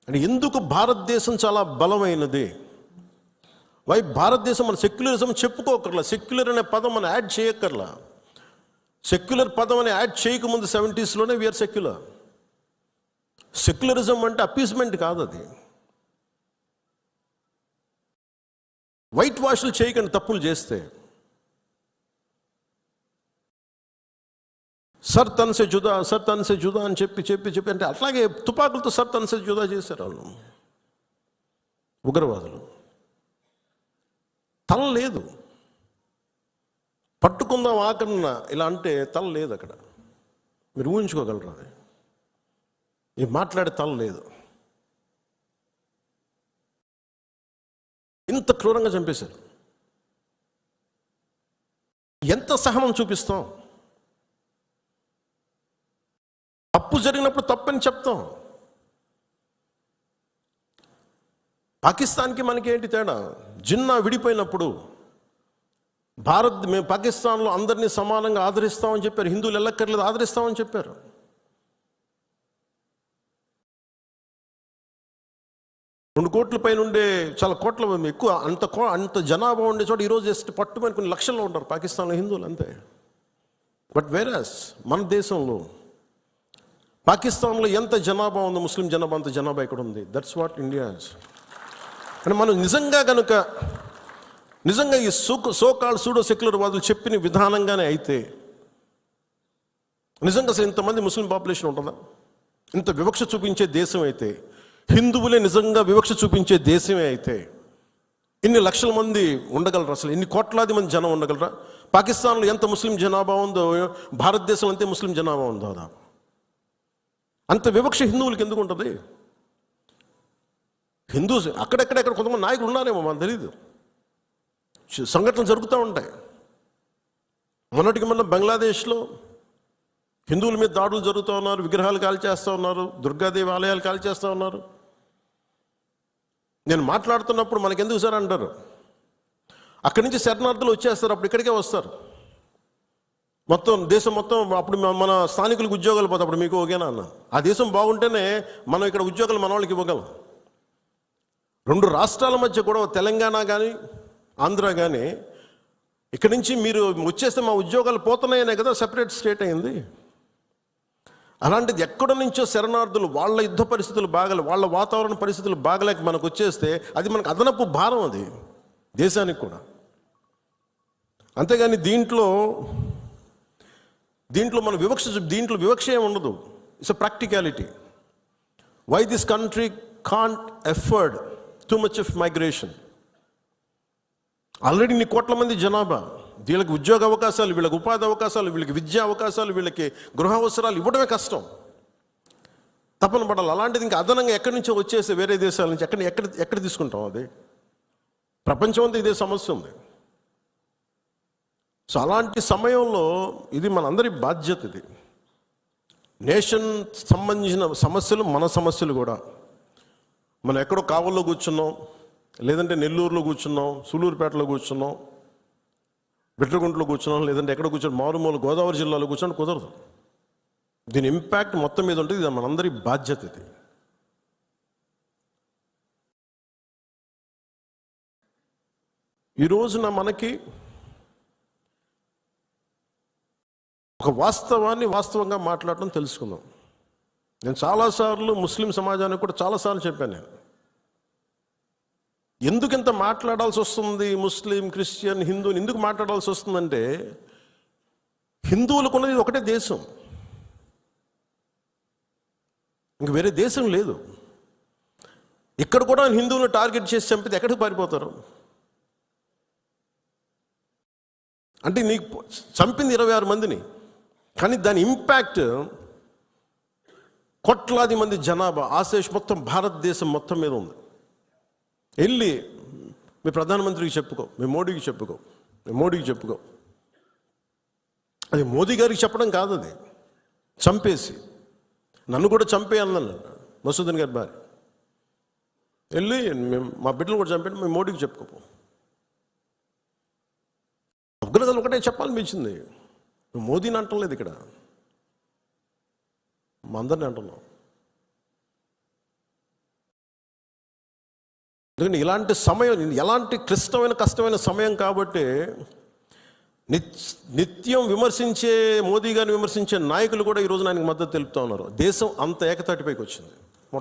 అంటే ఎందుకు భారతదేశం చాలా బలమైనది? భారతదేశం మన సెక్యులరిజం చెప్పుకోకర్లా, సెక్యులర్ అనే పదం మనం యాడ్ చేయక్కర్లా. సెక్యులర్ పదం అని యాడ్ చేయకముందు 70s వీఆర్ సెక్యులర్. సెక్యులరిజం అంటే అపీస్మెంట్ కాదు, అది. వైట్ వాష్లు చేయకండి తప్పులు చేస్తే. సర్ తన్సే జుదా అని చెప్పి అంటే అట్లాగే తుపాకులతో సర్ తన్సే జుదా చేశారు వాళ్ళు, ఉగ్రవాదులు. తల లేదు, పట్టుకుందాం ఆకరణ ఇలా అంటే తల లేదు అక్కడ. మీరు ఊహించుకోగలరు అది. మీరు మాట్లాడే తల లేదు. ఇంత క్రూరంగా చంపేశారు. ఎంత సహనం చూపిస్తాం? తప్పు జరిగినప్పుడు తప్పని చెప్తాం. పాకిస్తాన్కి మనకి ఏంటి తేడా? జిన్నా విడిపోయినప్పుడు మేము పాకిస్తాన్లో అందరినీ సమానంగా ఆదరిస్తామని చెప్పారు. హిందువులు ఎల్లక్కర్లేదు, ఆదరిస్తామని చెప్పారు. రెండు కోట్ల పైన ఉండే, చాలా కోట్ల ఎక్కువ, అంత జనాభా ఉండే చోట ఈరోజు జస్ట్ పట్టుమని కొన్ని లక్షల్లో ఉంటారు పాకిస్తాన్లో హిందువులు, అంతే. బట్ వేరస్ మన దేశంలో, పాకిస్తాన్లో ఎంత జనాభా ఉందో ముస్లిం జనాభా అంత జనాభా ఇక్కడ ఉంది. That's what India is. అంటే మనం నిజంగా ఈ సోకాల్ సూడో సెక్యులర్ వాదులు చెప్పిన విధానంగానే అయితే నిజంగా అసలు ఇంతమంది ముస్లిం పాపులేషన్ ఉంటుందా? ఇంత వివక్ష చూపించే దేశం అయితే, హిందువులే నిజంగా వివక్ష చూపించే దేశమే అయితే ఇన్ని లక్షల మంది ఉండగలరా? అసలు ఇన్ని కోట్లాది మంది జనం ఉండగలరా? పాకిస్తాన్లో ఎంత ముస్లిం జనాభా ఉందో భారతదేశంలో అంతే ముస్లిం జనాభా ఉందో. దాదాపు అంత వివక్ష హిందువులకి ఎందుకు ఉంటుంది? హిందూస్ అక్కడెక్కడ కొంతమంది నాయకులు ఉన్నారేమో, మనకు తెలీదు. సంఘటనలు జరుగుతూ ఉంటాయి. మొన్నటికి మొన్న బంగ్లాదేశ్లో హిందువుల మీద దాడులు జరుగుతూ ఉన్నారు, విగ్రహాలు కాల్చేస్తూ ఉన్నారు, దుర్గాదేవి ఆలయాలు కాల్చేస్తూ ఉన్నారు. నేను మాట్లాడుతున్నప్పుడు మనకెందుకు సార్ అంటారు, అక్కడి నుంచి శరణార్థులు వచ్చేస్తారు, అప్పుడు ఇక్కడికే వస్తారు. మొత్తం దేశం మొత్తం అప్పుడు మన స్థానికులకు ఉద్యోగాలు పోతాయి, అప్పుడు మీకు ఓకేనా అన్న. ఆ దేశం బాగుంటేనే మనం ఇక్కడ ఉద్యోగాలు మన వాళ్ళకి ఇవ్వగలం. రెండు రాష్ట్రాల మధ్య కూడా, తెలంగాణ కానీ ఆంధ్ర కానీ, ఇక్కడి నుంచి మీరు వచ్చేస్తే మా ఉద్యోగాలు పోతున్నాయనే కదా సెపరేట్ స్టేట్ అయింది. అలాంటిది ఎక్కడ నుంచో శరణార్థులు, వాళ్ళ యుద్ధ పరిస్థితులు బాగలే, వాళ్ళ వాతావరణ పరిస్థితులు బాగలేక మనకు వచ్చేస్తే అది మనకు అదనపు భారం, అది దేశానికి కూడా. అంతేగాని దీంట్లో మన దీంట్లో వివక్ష ఏమి ఉండదు. It's a practicality. Why this country can't afford too much of migration. Already ఇన్ని కోట్ల మంది జనాభా, వీళ్ళకి ఉద్యోగ అవకాశాలు, వీళ్ళకి ఉపాధి అవకాశాలు, వీళ్ళకి విద్యా అవకాశాలు, వీళ్ళకి గృహ అవసరాలు ఇవ్వడమే కష్టం, తప్పన పడాలి. అలాంటిది ఇంకా అదనంగా ఎక్కడి నుంచో వచ్చేసి వేరే దేశాల నుంచి ఎక్కడ తీసుకుంటాం? అది ప్రపంచం అంతా ఇదే సమస్య ఉంది. సో అలాంటి సమయంలో ఇది మనందరి బాధ్యత. ఇది నేషన్ సంబంధించిన సమస్యలు, మన సమస్యలు కూడా. మనం ఎక్కడో కావల్లో కూర్చున్నాం, లేదంటే నెల్లూరులో కూర్చున్నాం, సూలూరుపేటలో కూర్చున్నాం, బిట్రగుంటలో కూర్చున్నాం, లేదంటే ఎక్కడ కూర్చొని మారుమూల గోదావరి జిల్లాలో కూర్చొని కుదరదు. దీని ఇంపాక్ట్ మొత్తం మీద ఉంటుంది. ఇది మనందరి బాధ్యత. ఇది ఈ రోజున మనకి ఒక వాస్తవాన్ని వాస్తవంగా మాట్లాడటం తెలుసుకుందాం. నేను చాలాసార్లు ముస్లిం సమాజానికి కూడా చాలాసార్లు చెప్పాను. నేను ఎందుకు ఇంత మాట్లాడాల్సి వస్తుంది, ముస్లిం, క్రిస్టియన్, హిందూని ఎందుకు మాట్లాడాల్సి వస్తుందంటే, హిందువులకు ఉన్నది ఒకటే దేశం, ఇంక వేరే దేశం లేదు. ఇక్కడ కూడా హిందువులను టార్గెట్ చేసి చంపితే ఎక్కడికి పారిపోతారు? అంటే నీకు చంపింది 26 మందిని, కానీ దాని ఇంపాక్ట్ కోట్లాది మంది జనాభా, ఆశేష్ మొత్తం భారతదేశం మొత్తం మీద ఉంది. వెళ్ళి మీ ప్రధానమంత్రికి చెప్పుకో, మీ మోడీకి చెప్పుకో. అది మోదీ గారికి చెప్పడం కాదు, అది చంపేసి నన్ను కూడా చంపేయాలన్నాను మసూదన్ గారి భార్య. వెళ్ళి మా బిడ్డలు కూడా చంపేయండి, మీ మోడీకి చెప్పుకోపో. అఫ్ఘనిస్తాన్ ఒకటే చెప్పాలనిపించింది. నువ్వు మోదీని అంటలేదు, ఇక్కడ మా అందరిని అంటున్నావు. ఎందుకంటే ఇలాంటి సమయం, ఎలాంటి క్లిష్టమైన కష్టమైన సమయం కాబట్టి నిత్యం విమర్శించే, మోదీ గారిని విమర్శించే నాయకులు కూడా ఈరోజు ఆయనకు మద్దతు తెలుపుతూ ఉన్నారు. దేశం అంత ఏకతాటిపైకి వచ్చింది.